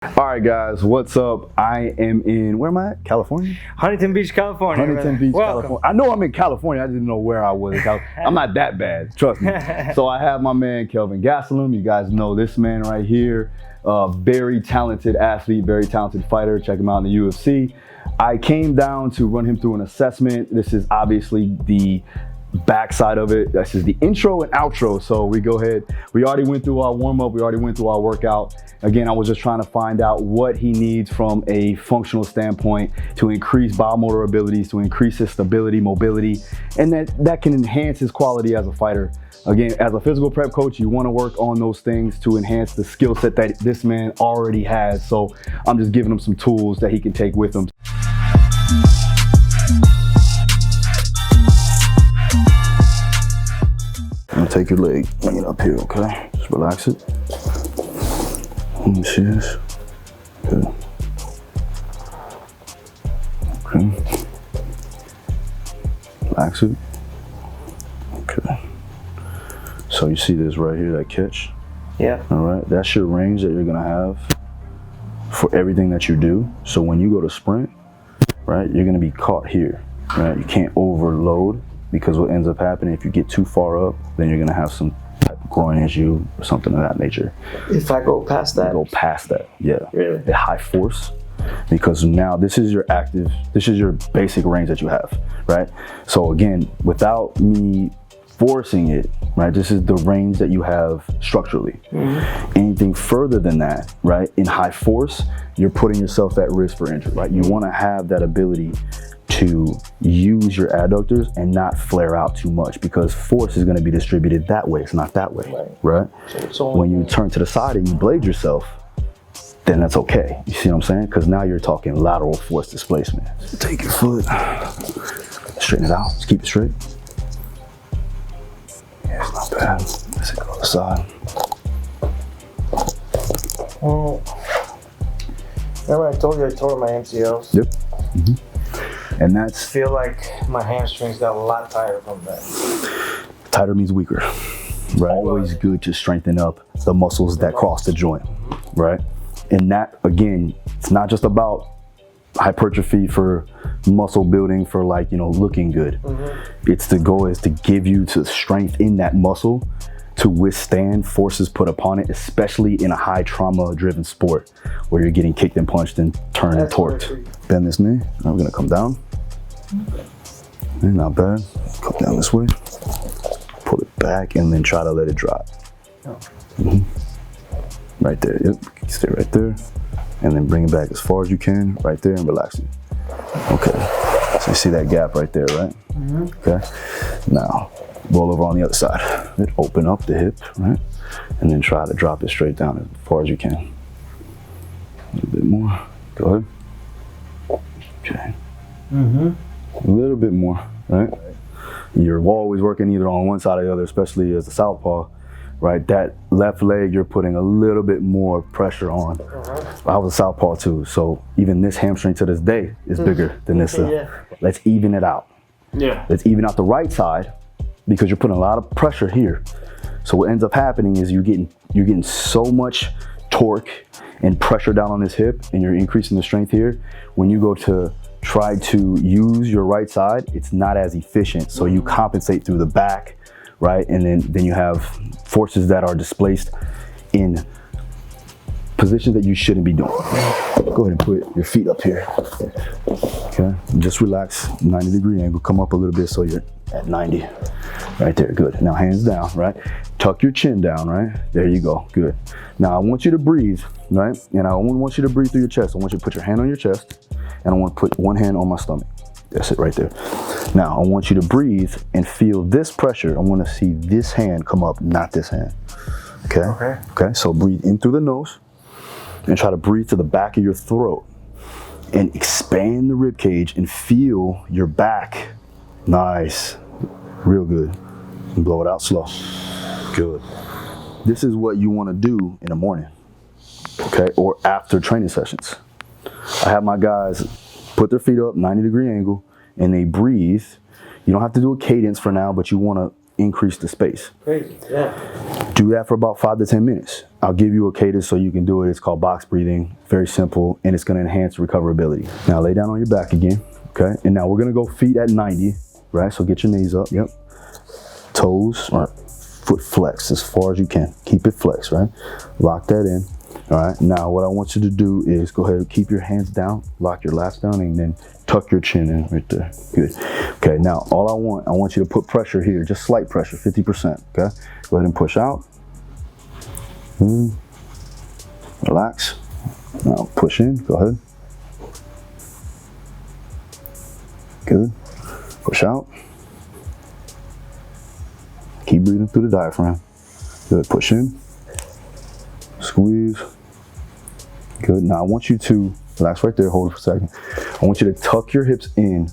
All right, guys, what's up? I am in, where am I at? California? Huntington Beach, California. Huntington Beach, Welcome. California. I know I'm in California. I didn't know where I was. I'm not that bad, trust me. So I have my man, Kelvin Gastelum. You guys know this man right here. Very talented athlete, very talented fighter. Check him out in the UFC. I came down to run him through an assessment. This is obviously the backside of it. This is the intro and outro. So we go ahead. We already went through our warm up. We already went through our workout. Again, I was just trying to find out what he needs from a functional standpoint to increase biomotor abilities, to increase his stability, mobility, and that can enhance his quality as a fighter. Again, as a physical prep coach, you want to work on those things to enhance the skill set that this man already has. So I'm just giving him some tools that he can take with him. I'm gonna take your leg, bring it up here, okay? Just relax it. Let me see this. Good. Okay. Relax it. Okay. So you see this right here, that catch? Yeah. All right, that's your range that you're gonna have for everything that you do. So when you go to sprint, right, you're gonna be caught here, right? You can't overload, because what ends up happening, if you get too far up, then you're gonna have some type of groin issue or something of that nature. If I go past that? Go past that, yeah. Really? At high force, because now this is your basic range that you have, right? So again, without me forcing it, right, this is the range that you have structurally. Mm-hmm. Anything further than that, right, in high force, you're putting yourself at risk for injury, right? You wanna have that ability to use your adductors and not flare out too much, because force is going to be distributed that way. It's not that way, right? So when you turn to the side and you blade yourself, then that's okay. You see what I'm saying? Because now you're talking lateral force displacement. Take your foot, straighten it out, just keep it straight. Yeah, it's not bad. Let's go to the side. Well, remember I told you I tore my MCLs? Yep. Mm-hmm. And I feel like my hamstrings got a lot tighter from that. Tighter means weaker, right? Always good to strengthen up the muscles that cross the joint, right? And that, again, it's not just about hypertrophy for muscle building for, like, you know, looking good. Mm-hmm. It's the goal is to give you to strength in that muscle to withstand forces put upon it, especially in a high trauma driven sport where you're getting kicked and punched and turned and torqued. Bend this knee. Now we're gonna come down. Okay, not bad. Come down this way. Pull it back and then try to let it drop. Mm-hmm. Right there. Yep. Stay right there. And then bring it back as far as you can. Right there, and relax it. Okay. So you see that gap right there, right? Mm-hmm. Okay. Now roll over on the other side. Then open up the hip, right? And then try to drop it straight down as far as you can. A little bit more. Go ahead. Okay. Mm-hmm. A little bit more, right? You're always working either on one side or the other, especially as a southpaw, right? That left leg, you're putting a little bit more pressure on. I was a southpaw too, so even this hamstring to this day is bigger than this. Let's even it out. Yeah. Let's even out the right side, because you're putting a lot of pressure here. So what ends up happening is you're getting so much torque and pressure down on this hip, and you're increasing the strength here. When you go to try to use your right side, it's not as efficient. So you compensate through the back, right? And then you have forces that are displaced in positions that you shouldn't be doing. Go ahead and put your feet up here. Okay, just relax, 90-degree angle, come up a little bit so you're at 90. Right there, good. Now hands down, right? Tuck your chin down, right? There you go, good. Now I want you to breathe, right? And I only want you to breathe through your chest. I want you to put your hand on your chest, and I want to put one hand on my stomach. That's it right there. Now I want you to breathe and feel this pressure. I want to see this hand come up, not this hand. Okay? Okay, so breathe in through the nose and try to breathe to the back of your throat and expand the rib cage and feel your back. Nice, real good. And blow it out slow. Good. This is what you want to do in the morning, okay, or after training sessions. I have my guys put their feet up, 90-degree angle, and they breathe. You don't have to do a cadence for now, but you want to increase the space. Crazy, yeah. Do that for about 5 to 10 minutes. I'll give you a cadence so you can do it. It's called box breathing. Very simple, and it's gonna enhance recoverability. Now lay down on your back again, okay? And now we're gonna go feet at 90, right? So get your knees up, yep. Toes or foot flex as far as you can. Keep it flexed, right? Lock that in, all right? Now what I want you to do is go ahead and keep your hands down, lock your lats down, and then tuck your chin in right there. Good. Okay, now I want you to put pressure here, just slight pressure, 50%, okay? Go ahead and push out. Relax. Now push in, go ahead. Good. Push out. Keep breathing through the diaphragm. Good, push in. Squeeze. Good, now I want you to, relax right there, hold it for a second. I want you to tuck your hips in,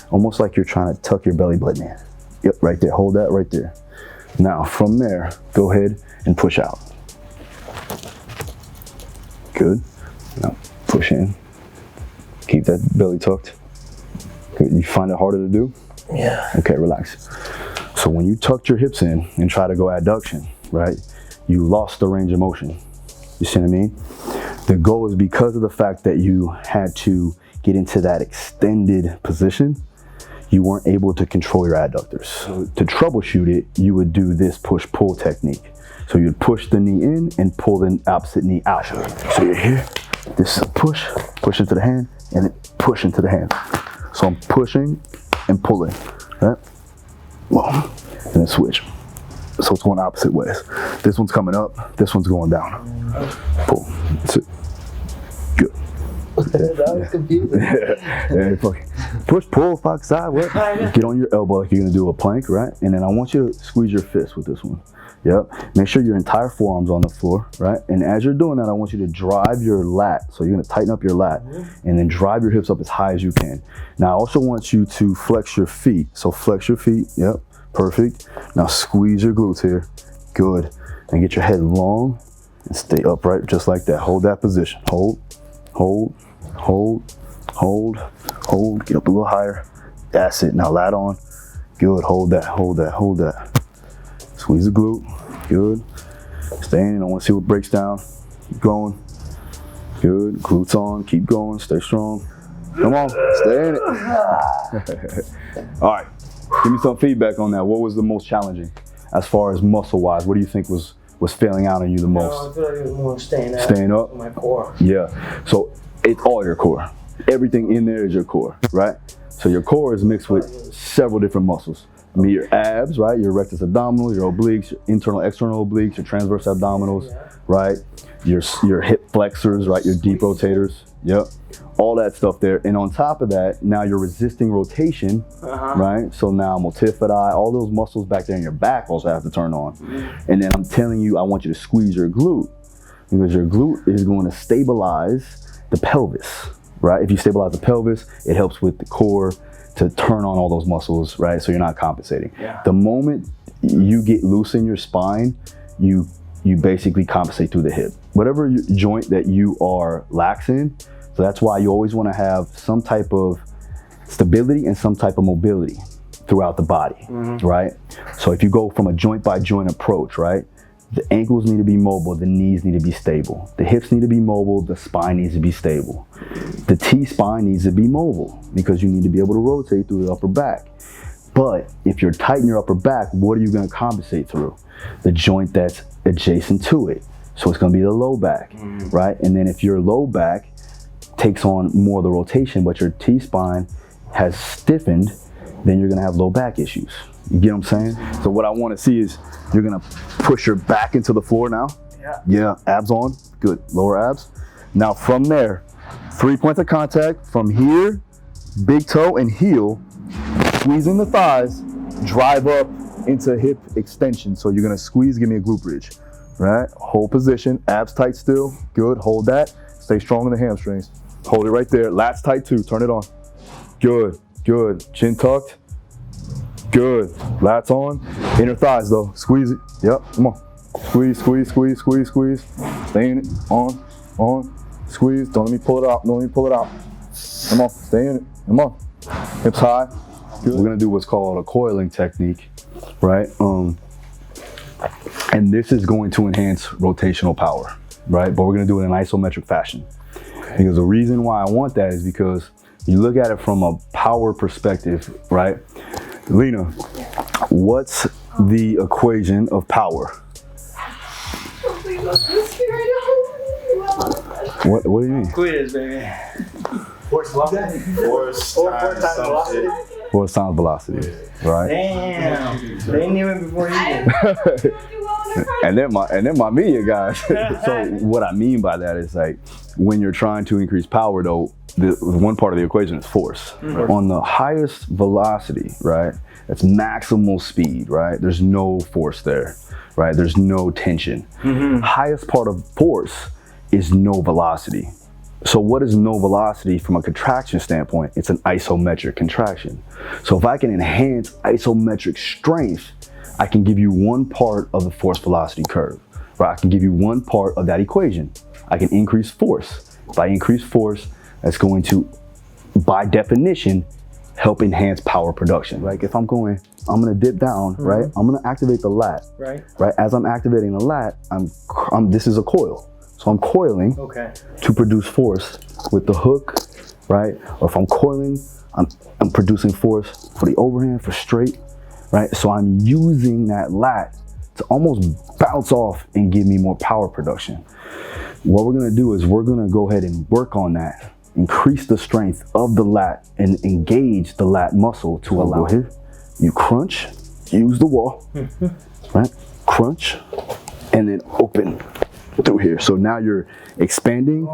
almost like you're trying to tuck your belly button in. Yep, right there, hold that right there. Now from there, go ahead and push out. Good. Now push in. Keep that belly tucked. Good. You find it harder to do? Yeah. Okay, relax. So when you tucked your hips in and try to go adduction, right, you lost the range of motion. You see what I mean? The goal is because of the fact that you had to get into that extended position, you weren't able to control your adductors. So to troubleshoot it, you would do this push-pull technique. So you'd push the knee in and pull the opposite knee out. So you're here, this is a push into the hand, and then push into the hand. So I'm pushing and pulling, right? Well, and then switch. So it's going opposite ways. This one's coming up, this one's going down. Pull, that's it. Good. That was confusing. Yeah, push, pull, fuck, side, what? Get on your elbow like you're gonna do a plank, right? And then I want you to squeeze your fist with this one. Yep, make sure your entire forearm's on the floor, right? And as you're doing that, I want you to drive your lat. So you're gonna tighten up your lat and then drive your hips up as high as you can. Now I also want you to flex your feet. So flex your feet, yep, perfect. Now squeeze your glutes here, good. And get your head long and stay upright just like that. Hold that position, hold, hold, hold, hold, hold. Get up a little higher, that's it. Now lat on, good, hold that, hold that, hold that. Squeeze the glute, good. Stay in, I want to see what breaks down. Keep going, good. Glutes on, keep going, stay strong. Come on, stay in it. All right, give me some feedback on that. What was the most challenging as far as muscle-wise? What do you think was failing out on you the most? I feel like it was more staying up. Staying up? My core. Yeah, so it's all your core. Everything in there is your core, right? So your core is mixed with several different muscles. I mean, your abs, right? Your rectus abdominals, your obliques, your internal, external obliques, your transverse abdominals, right? Your hip flexors, right? Your deep rotators, yep. All that stuff there. And on top of that, now you're resisting rotation, right? So now multifidi, all those muscles back there in your back also have to turn on. And then I'm telling you, I want you to squeeze your glute because your glute is going to stabilize the pelvis, right? If you stabilize the pelvis, it helps with the core to turn on all those muscles, right? So you're not compensating. Yeah. The moment you get loose in your spine, you basically compensate through the hip. Whatever joint that you are lax in, so that's why you always wanna have some type of stability and some type of mobility throughout the body, right? So if you go from a joint by joint approach, right? The ankles need to be mobile, the knees need to be stable. The hips need to be mobile, the spine needs to be stable. The T-spine needs to be mobile because you need to be able to rotate through the upper back. But if you're tight in your upper back, what are you gonna compensate through? The joint that's adjacent to it. So it's gonna be the low back, right? And then if your low back takes on more of the rotation, but your T-spine has stiffened, then you're gonna have low back issues. You get what I'm saying? So what I wanna see is you're gonna push your back into the floor now. Yeah, abs on, good, lower abs. Now from there, 3 points of contact from here, big toe and heel, squeezing the thighs, drive up into hip extension. So you're gonna squeeze, give me a glute bridge, right? Hold position, abs tight still, good, hold that. Stay strong in the hamstrings. Hold it right there, lats tight too, turn it on. Good, good, chin tucked. Good, lats on, inner thighs though, squeeze it, yep, come on. Squeeze, squeeze, squeeze, squeeze, squeeze. Stay in it, on, squeeze, don't let me pull it out, don't let me pull it out. Come on, stay in it, come on. Hips high. Good. We're gonna do what's called a coiling technique, right? And this is going to enhance rotational power, right? But we're gonna do it in isometric fashion. Okay. Because the reason why I want that is because you look at it from a power perspective, right? Lena, what's the equation of power? What do you mean? Quiz, baby. Force velocity. Force times velocity. Force times velocity, right? Damn, they knew it before you did. And then my media guys. So what I mean by that is like when you're trying to increase power, though, the one part of the equation is force. Mm-hmm. On the highest velocity, right? That's maximal speed, right? There's no force there, right? There's no tension. Mm-hmm. Highest part of force is no velocity. So what is no velocity from a contraction standpoint? It's an isometric contraction. So if I can enhance isometric strength, I can give you one part of the force velocity curve, right? I can give you one part of that equation. I can increase force. If I increase force, that's going to, by definition, help enhance power production. Like if I'm gonna dip down, right? I'm gonna activate the lat, right? As I'm activating the lat, this is a coil. So I'm coiling to produce force with the hook, right? Or if I'm coiling, I'm producing force for the overhand, for straight, right? So I'm using that lat to almost bounce off and give me more power production. What we're gonna do is we're gonna go ahead and work on that, increase the strength of the lat and engage the lat muscle to allow here. You crunch, use the wall, right? Crunch, and then open through here. So now you're expanding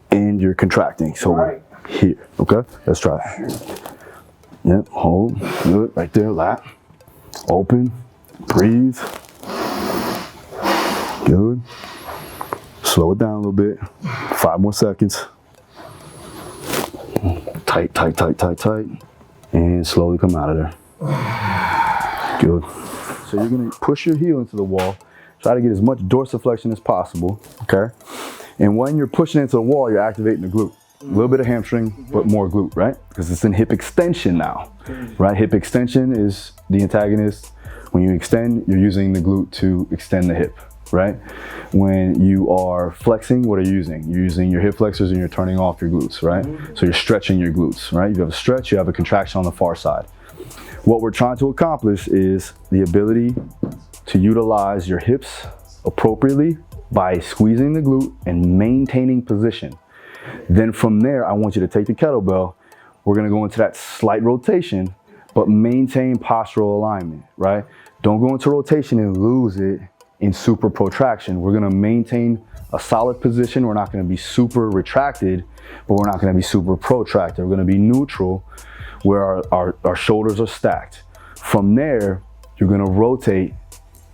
and you're contracting. So we're here, okay? Let's try it. Yep, hold, good, right there, lat. Open, breathe. Good. Slow it down a little bit. 5 more seconds. Tight, tight, tight, tight, tight. And slowly come out of there. Good. So you're gonna push your heel into the wall. Try to get as much dorsiflexion as possible, okay? And when you're pushing into the wall, you're activating the glute. A little bit of hamstring, but more glute, right? Because it's in hip extension now, right? Hip extension is the antagonist. When you extend, you're using the glute to extend the hip, right? When you are flexing, what are you using? You're using your hip flexors and you're turning off your glutes, right? So you're stretching your glutes, right? You have a stretch, you have a contraction on the far side. What we're trying to accomplish is the ability to utilize your hips appropriately by squeezing the glute and maintaining position. Then from there, I want you to take the kettlebell. We're gonna go into that slight rotation, but maintain postural alignment, right? Don't go into rotation and lose it in super protraction. We're gonna maintain a solid position. We're not gonna be super retracted, but we're not gonna be super protracted. We're gonna be neutral where our shoulders are stacked. From there, you're gonna rotate,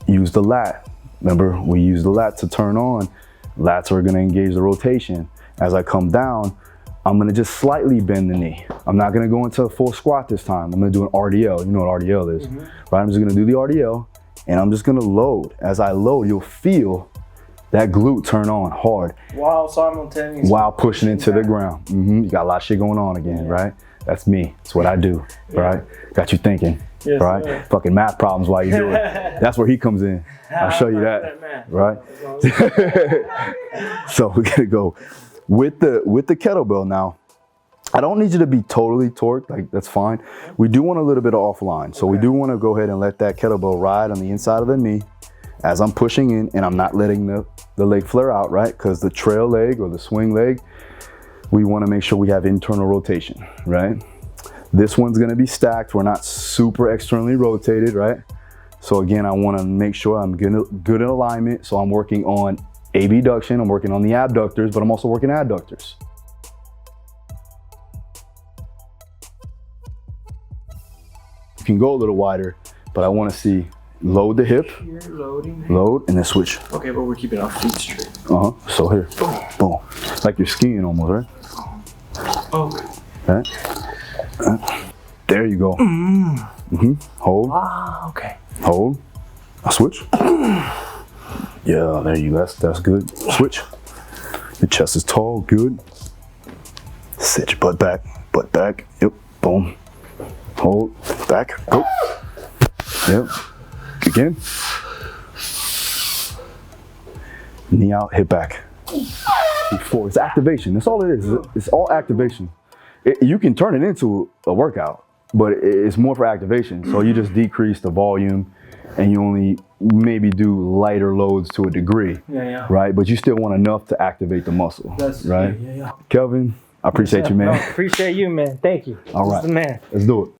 use the lat. Remember, we use the lat to turn on. Lats are gonna engage the rotation. As I come down, I'm gonna just slightly bend the knee. I'm not gonna go into a full squat this time. I'm gonna do an RDL. You know what RDL is, right? I'm just gonna do the RDL and I'm just gonna load. As I load, you'll feel that glute turn on hard. While simultaneously. While pushing into the ground. You got a lot of shit going on again, right? That's me, that's what I do, right? Got you thinking, right? Fucking math problems while you do it. That's where he comes in. I'll show you that, right? So we're gonna go with the kettlebell now. I don't need you to be totally torqued, like that's fine. We do want a little bit of offline. So we do wanna go ahead and let that kettlebell ride on the inside of the knee as I'm pushing in and I'm not letting the leg flare out, right? Because the trail leg or the swing leg, we wanna make sure we have internal rotation, right? This one's gonna be stacked. We're not super externally rotated, right? So again, I wanna make sure I'm good in alignment. So I'm working on abduction, I'm working on the abductors, but I'm also working adductors. You can go a little wider, but I wanna see load the hip, load, and then switch. Okay, but we're keeping our feet straight. So here, boom. Like you're skiing almost, right? Okay. Right. There you go. Hold. Okay. Hold. I switch. Yeah, there you go. That's good. Switch. Your chest is tall. Good. Sit your butt back. Butt back. Yep. Boom. Hold. Back. Go. Yep. Again. Knee out, hip back. Before it's activation. That's all it is. It's all activation. You can turn it into a workout, but it's more for activation. So you just decrease the volume, and you only maybe do lighter loads to a degree. Yeah. Right, but you still want enough to activate the muscle. That's right. Yeah. Kelvin, I appreciate you, man. No, appreciate you, man. Thank you. All right, This is the man. Let's do it.